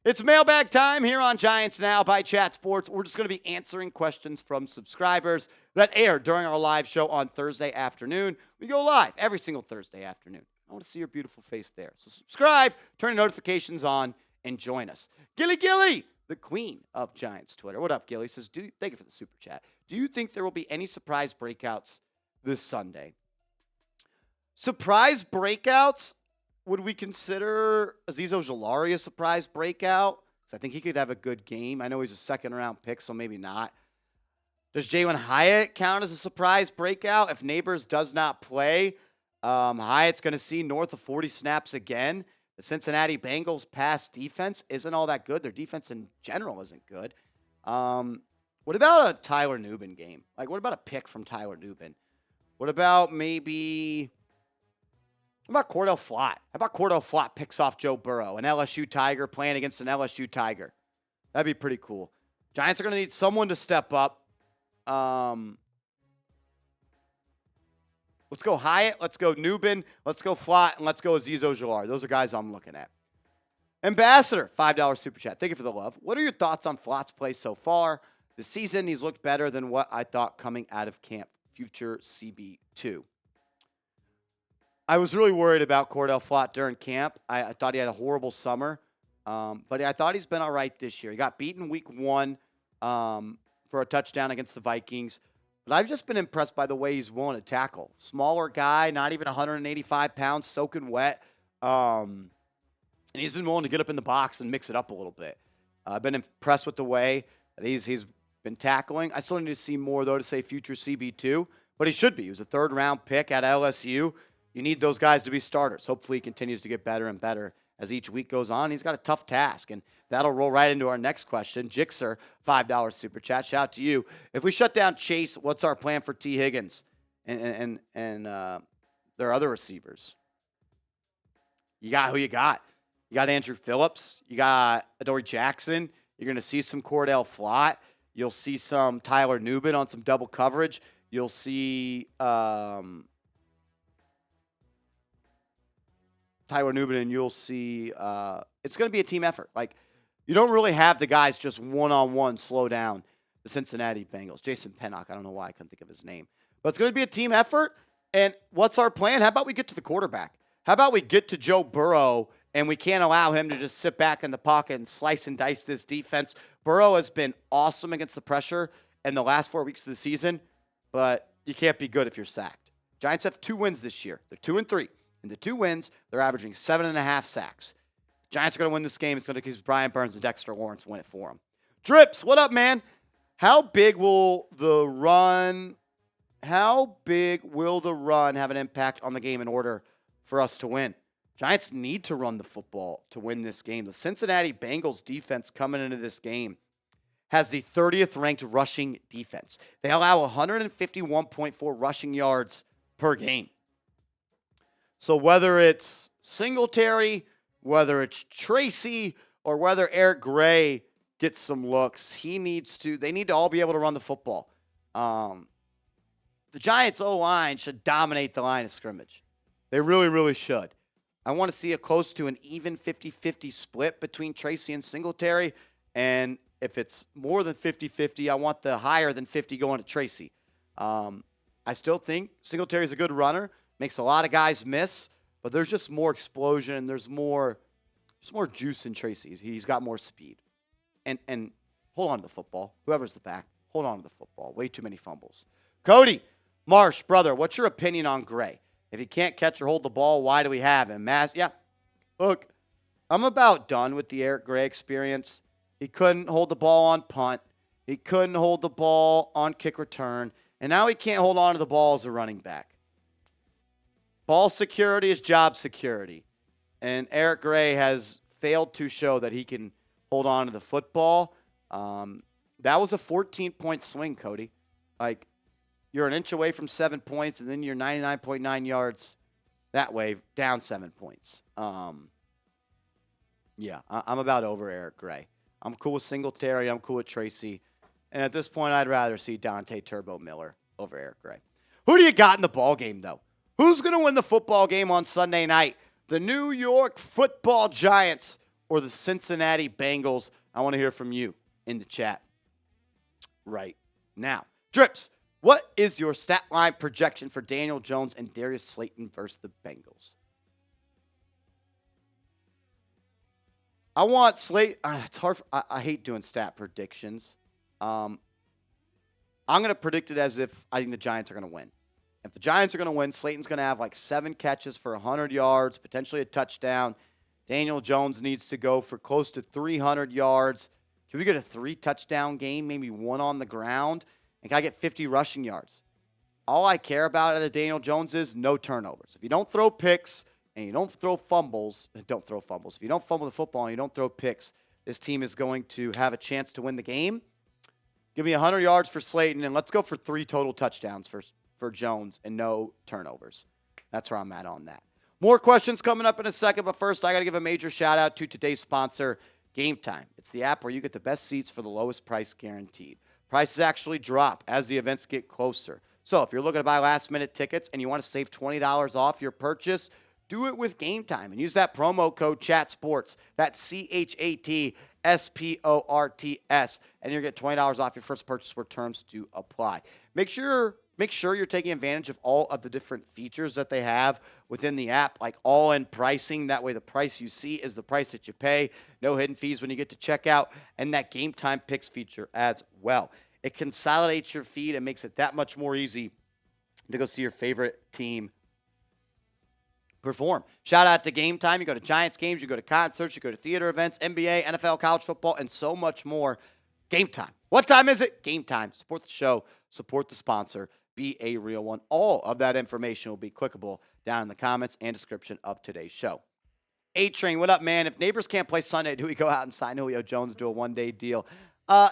It's mailbag time here on Giants Now by Chat Sports. We're just going to be answering questions from subscribers that air during our live show on Thursday afternoon. We go live every single Thursday afternoon. I want to see your beautiful face there. So subscribe, turn your notifications on, and join us. Gilly, the queen of Giants Twitter. What up, Gilly? Says, thank you for the super chat. Do you think there will be any surprise breakouts this Sunday? Surprise breakouts? Would we consider Azeez Ojulari a surprise breakout? Because I think he could have a good game. I know he's a second-round pick, so maybe not. Does Jalen Hyatt count as a surprise breakout? If Neighbors does not play, Hyatt's going to see north of 40 snaps again. The Cincinnati Bengals pass defense isn't all that good. Their defense in general isn't good. What about a Tyler Nubin game? Like, what about a pick from Tyler Nubin? What about maybe... How about Cordell Flott? How about Cordell Flott picks off Joe Burrow, an LSU Tiger playing against an LSU Tiger? That'd be pretty cool. Giants are going to need someone to step up. Let's go Hyatt. Let's go Nubin. Let's go Flott. And let's go Azeez Ojulari. Those are guys I'm looking at. Ambassador, $5 super chat. Thank you for the love. What are your thoughts on Flott's play so far this season? He's looked better than what I thought coming out of camp. Future CB2. I was really worried about Cordell Flott during camp. I thought he had a horrible summer, but I thought he's been all right this year. He got beaten week 1 for a touchdown against the Vikings, but I've just been impressed by the way he's willing to tackle. Smaller guy, not even 185 pounds, soaking wet, and he's been willing to get up in the box and mix it up a little bit. I've been impressed with the way that he's been tackling. I still need to see more, though, to say future CB2, but he should be. He was a third-round pick at LSU. You need those guys to be starters. Hopefully he continues to get better and better as each week goes on. He's got a tough task, and that'll roll right into our next question. Jixer, $5 super chat. Shout out to you. If we shut down Chase, what's our plan for T. Higgins and their other receivers? You got who you got. You got Andrew Phillips. You got Adoree Jackson. You're going to see some Cordell Flott. You'll see some Tyler Nubin on some double coverage. You'll see Tyler Nubin, and you'll see it's going to be a team effort. Like, you don't really have the guys just one-on-one slow down the Cincinnati Bengals. Jason Pennock, I don't know why I couldn't think of his name. But it's going to be a team effort, and what's our plan? How about we get to the quarterback? How about we get to Joe Burrow, and we can't allow him to just sit back in the pocket and slice and dice this defense? Burrow has been awesome against the pressure in the last 4 weeks of the season, but you can't be good if you're sacked. Giants have 2 wins this year. They're 2-3. In the 2 wins, they're averaging 7.5 sacks. Giants are going to win this game. It's going to keep Brian Burns and Dexter Lawrence win it for them. Drips, what up, man? How big will the run have an impact on the game in order for us to win? Giants need to run the football to win this game. The Cincinnati Bengals defense coming into this game has the 30th ranked rushing defense. They allow 151.4 rushing yards per game. So whether it's Singletary, whether it's Tracy, or whether Eric Gray gets some looks, they need to all be able to run the football. The Giants' O-line should dominate the line of scrimmage. They really, really should. I want to see a close to an even 50-50 split between Tracy and Singletary. And if it's more than 50-50, I want the higher than 50 going to Tracy. I still think Singletary's a good runner. Makes a lot of guys miss, but there's just more explosion. There's more juice in Tracy. He's got more speed. And hold on to the football. Whoever's the back, hold on to the football. Way too many fumbles. Cody, Marsh, brother, what's your opinion on Gray? If he can't catch or hold the ball, why do we have him? Yeah, look, I'm about done with the Eric Gray experience. He couldn't hold the ball on punt. He couldn't hold the ball on kick return. And now he can't hold on to the ball as a running back. Ball security is job security. And Eric Gray has failed to show that he can hold on to the football. That was a 14-point swing, Cody. Like, you're an inch away from 7 points, and then you're 99.9 yards that way, down 7 points. Yeah, I'm about over Eric Gray. I'm cool with Singletary. I'm cool with Tracy. And at this point, I'd rather see Dante Turbo Miller over Eric Gray. Who do you got in the ball game, though? Who's going to win the football game on Sunday night? The New York Football Giants or the Cincinnati Bengals? I want to hear from you in the chat right now. Drips, what is your stat line projection for Daniel Jones and Darius Slayton versus the Bengals? I want Slate. It's hard. I hate doing stat predictions. I'm going to predict it as if I think the Giants are going to win. If the Giants are going to win, Slayton's going to have like 7 catches for 100 yards, potentially a touchdown. Daniel Jones needs to go for close to 300 yards. Can we get a 3-touchdown game, maybe 1 on the ground? And can I get 50 rushing yards? All I care about out of Daniel Jones is no turnovers. If you don't throw picks and you don't throw fumbles, don't throw fumbles. If you don't fumble the football and you don't throw picks, this team is going to have a chance to win the game. Give me 100 yards for Slayton, and let's go for 3 total touchdowns for Jones and no turnovers. That's where I'm at on that. More questions coming up in a second, but first I got to give a major shout-out to today's sponsor, Game Time. It's the app where you get the best seats for the lowest price guaranteed. Prices actually drop as the events get closer. So if you're looking to buy last-minute tickets and you want to save $20 off your purchase, do it with Game Time and use that promo code CHATSPORTS. That's CHATSPORTS, and you'll get $20 off your first purchase where terms do apply. Make sure you're taking advantage of all of the different features that they have within the app, like all-in pricing. That way the price you see is the price that you pay. No hidden fees when you get to checkout, and that Game Time Picks feature as well. It consolidates your feed and makes it that much more easy to go see your favorite team perform. Shout out to Game Time. You go to Giants games, you go to concerts, you go to theater events, NBA, NFL, college football, and so much more. Game Time. What time is it? Game Time. Support the show. Support the sponsor. Be a real one. All of that information will be clickable down in the comments and description of today's show. A-Train, what up, man? If Neighbors can't play Sunday, do we go out and sign Julio Jones to a one-day deal?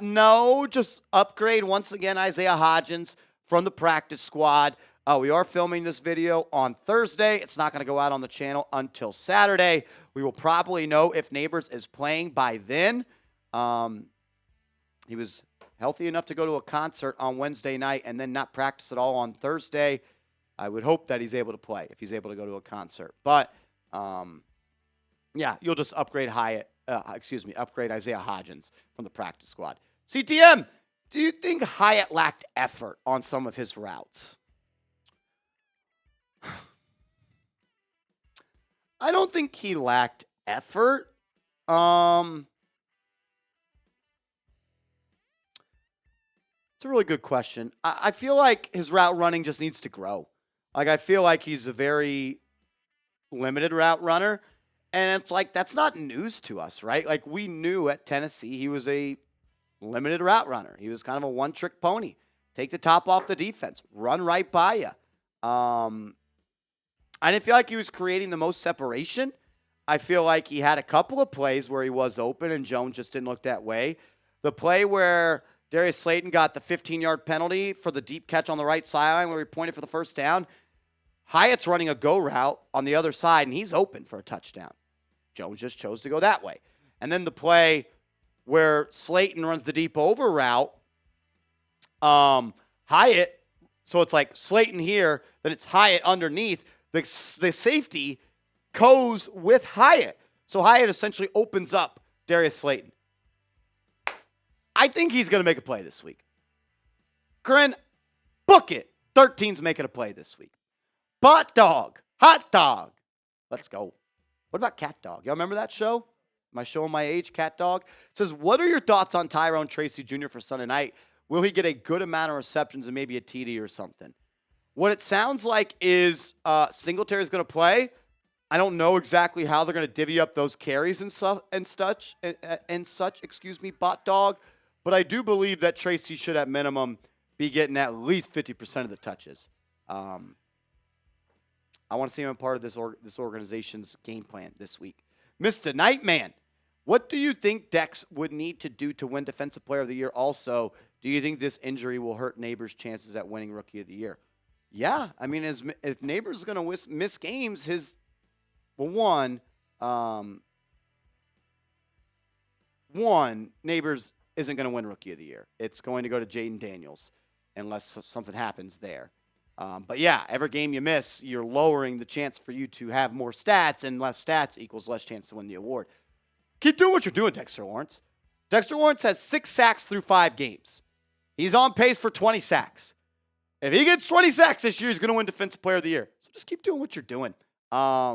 No, just upgrade once again Isaiah Hodgins from the practice squad. We are filming this video on Thursday. It's not going to go out on the channel until Saturday. We will probably know if Neighbors is playing by then. He was healthy enough to go to a concert on Wednesday night and then not practice at all on Thursday. I would hope that he's able to play if he's able to go to a concert. But, yeah, you'll just upgrade upgrade Isaiah Hodgins from the practice squad. CTM, do you think Hyatt lacked effort on some of his routes? I don't think he lacked effort. It's a really good question. I feel like his route running just needs to grow. Like, I feel like he's a very limited route runner. And it's like, that's not news to us, right? Like, we knew at Tennessee he was a limited route runner. He was kind of a one-trick pony. Take the top off the defense. Run right by you. I didn't feel like he was creating the most separation. I feel like he had a couple of plays where he was open and Jones just didn't look that way. The play where Darius Slayton got the 15-yard penalty for the deep catch on the right sideline where he pointed for the first down, Hyatt's running a go route on the other side, and he's open for a touchdown. Jones just chose to go that way. And then the play where Slayton runs the deep over route, Hyatt, so it's like Slayton here, then it's Hyatt underneath. The safety goes with Hyatt. So Hyatt essentially opens up Darius Slayton. I think he's going to make a play this week. Corinne, book it. 13's making a play this week. Hot dog. Let's go. What about Cat Dog? Y'all remember that show? Am I showing my age? Cat Dog? It says, what are your thoughts on Tyrone Tracy Jr. for Sunday night? Will he get a good amount of receptions and maybe a TD or something? What it sounds like is Singletary is going to play. I don't know exactly how they're going to divvy up those carries and such, Bot Dog. But I do believe that Tracy should at minimum be getting at least 50% of the touches. I want to see him a part of this organization's game plan this week. Mr. Nightman, what do you think Dex would need to do to win Defensive Player of the Year? Also, do you think this injury will hurt Neighbors' chances at winning Rookie of the Year? Yeah, I mean, if Neighbors is going to miss games, Neighbors isn't going to win Rookie of the Year. It's going to go to Jaden Daniels unless something happens there. But yeah, every game you miss, you're lowering the chance for you to have more stats, and less stats equals less chance to win the award. Keep doing what you're doing, Dexter Lawrence. Dexter Lawrence has 6 sacks through 5 games. He's on pace for 20 sacks. If he gets 20 sacks this year, he's going to win Defensive Player of the Year. So just keep doing what you're doing. I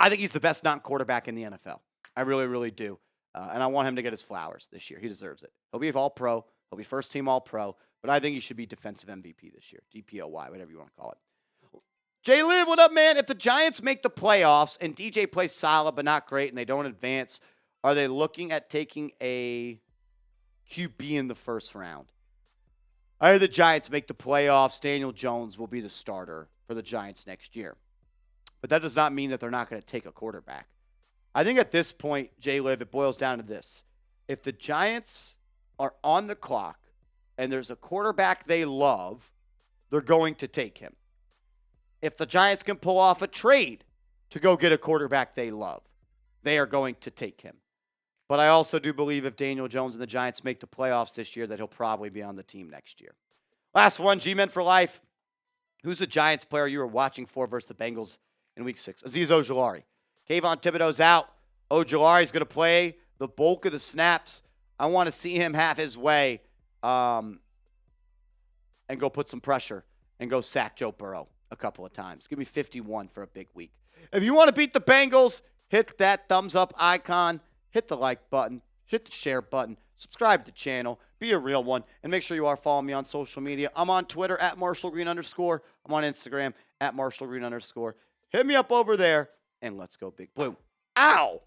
think he's the best non-quarterback in the NFL. I really, really do. And I want him to get his flowers this year. He deserves it. He'll be All-Pro. He'll be first-team All-Pro. But I think he should be Defensive MVP this year. DPOY, whatever you want to call it. Jay Liv, what up, man? If the Giants make the playoffs and DJ plays solid but not great and they don't advance, are they looking at taking a QB in the first round? I heard the Giants make the playoffs. Daniel Jones will be the starter for the Giants next year. But that does not mean that they're not going to take a quarterback. I think at this point, Jay Liv, it boils down to this. If the Giants are on the clock and there's a quarterback they love, they're going to take him. If the Giants can pull off a trade to go get a quarterback they love, they are going to take him. But I also do believe if Daniel Jones and the Giants make the playoffs this year, that he'll probably be on the team next year. Last one, G-Men for life. Who's the Giants player you were watching for versus the Bengals in Week 6? Azeez Ojulari. Kayvon Thibodeau's out. Ojulari's going to play the bulk of the snaps. I want to see him have his way and go put some pressure and go sack Joe Burrow a couple of times. Give me 51 for a big week. If you want to beat the Bengals, hit that thumbs up icon. Hit the like button, hit the share button, subscribe to the channel, be a real one, and make sure you are following me on social media. I'm on Twitter at @MarshallGreen_. I'm on Instagram at @MarshallGreen_. Hit me up over there, and let's go Big Blue. Ow!